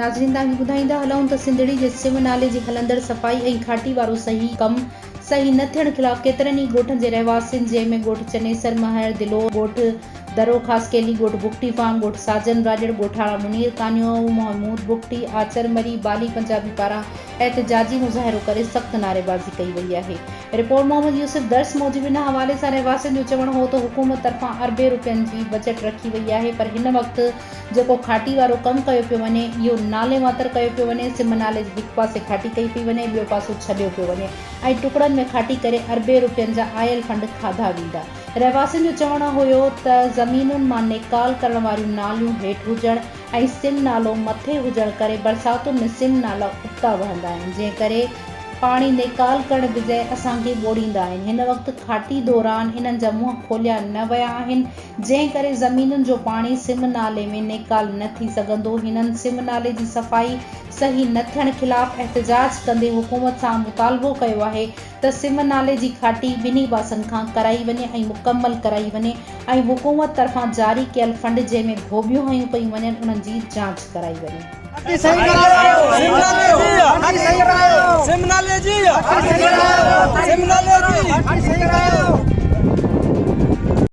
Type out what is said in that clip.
नाज़रीन तव्हांखे ॿुधाईंदा हलूं त सनधड़ी जे सिम नाले जी ھلندڙ صفائي ऐं खाटी वारो सही कम सही न थियण खिलाफ़ केतरन ई ॻोठनि जे रहिवासियुनि जंहिंमें ॻोठ चनैसर महर दिलोर ॻोठ दरो खासख़ेली ॻोठ बगटी फार्म ॻोठ साजन राॼड़ ॻोठाणा منير ڪانھيو محمود बगटी आचरमरी बाली पंजाबी पारान احتجاجي मुज़ाहिरो करे सख़्त नारेबाज़ी कई वई आहे। रिपोर्ट मोहम्मद यूसुफ दर्स मौजूदु इन हवाले सां रहवासियुनि जो चवणु हो त हुकूमत तरफ़ां अरबे रुपयनि जी बजट रखी वई आहे, पर हिन वक़्तु जेको खाटी वारो कमु कयो पियो वञे इहो नाले मातर कयो पियो वञे। सिम नाले जी हिकु पासे खाटी कई पई वञे, ॿियो पासो छॾियो पियो वञे ऐं टुकड़नि में खाटी करे अरबे रुपयनि जा आयल फंड खाधा वेंदा। रहवासियुनि जो चवणु हुयो त ज़मीनुनि मां निकाल करण वारियूं नालियूं हेठि हुजण ऐं सिम नालो मथे हुजण करे बरसातुनि में सिम नाला उबता वहंदा आहिनि, जंहिं करे पाणी निकाल करण बजाए असांखे ॿोड़ींदा आहिनि। हिन वक़्तु खाटी दौरान इन्हनि जा मुंहं खोलिया न विया आहिनि, जंहिं करे ज़मीनुनि जो पाणी सिम नाले में निकाल न थी सघंदो। हिननि सिम नाले जी सफ़ाई सही न थियण खिलाफ़ एहतजाज कंदे हुकूमत सां मुतालबो कयो आहे त सिम नाले जी खाटी ॿिन्ही पासनि खां कराई वञे ऐं मुकमल कराई वञे ऐं हुकूमत तरफ़ां जारी कयल फंड जंहिंमें भोबियूं हयूं पयूं वञनि उन्हनि जी जांच कराई वञे। सिम नाले जी